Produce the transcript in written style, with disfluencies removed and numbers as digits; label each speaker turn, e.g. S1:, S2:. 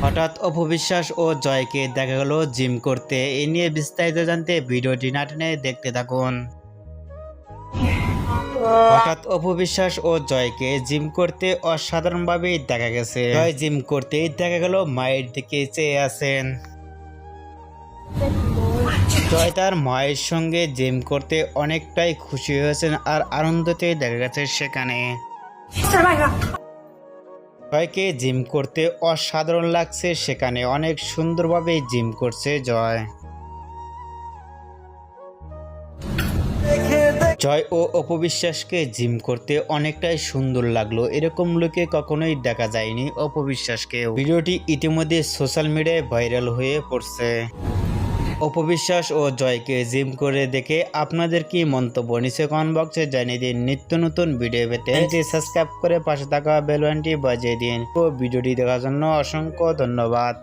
S1: হঠাৎ অপবিশ্বাস ও জয়কে দেখা গেল জিম করতে। এ নিয়ে বিস্তারিত জানতে ভিডিওটি না টেনে দেখতে থাকুন। হঠাৎ অপবিশ্বাস ও জয়কে জিম করতে অসাধারণভাবেই দেখা গেছে। জয় জিম করতেই দেখা গেল মায়ের দিকে চেয়ে আছেন। জয় তার মায়ের সঙ্গে জিম করতে অনেকটাই খুশি হয়েছেন আর আনন্দতে দেখা গেছে সেখানে। জয়কে জিম করতে অসাধারণ লাগছে, সেখানে অনেক সুন্দরভাবে জিম করছে জয়। জয় ও অপবিশ্বাসকে জিম করতে অনেকটাই সুন্দর লাগলো, এরকম লুকে কখনোই দেখা যায়নি অপবিশ্বাসকে। ভিডিওটি ইতিমধ্যে সোশ্যাল মিডিয়ায় ভাইরাল হয়ে পড়ছে। অপবিশ্বাস ও জয়কে জিম করে দেখে আপনাদের কি মন্তব্য নিচে কমেন্ট বক্সে জানিয়ে দিন। নিত্য নতুন ভিডিও পেতে সাবস্ক্রাইব করে পাশে থাকা বেল বাটনটি বাজিয়ে দিন। তো ভিডিওটি দেখার জন্য অসংখ্য ধন্যবাদ।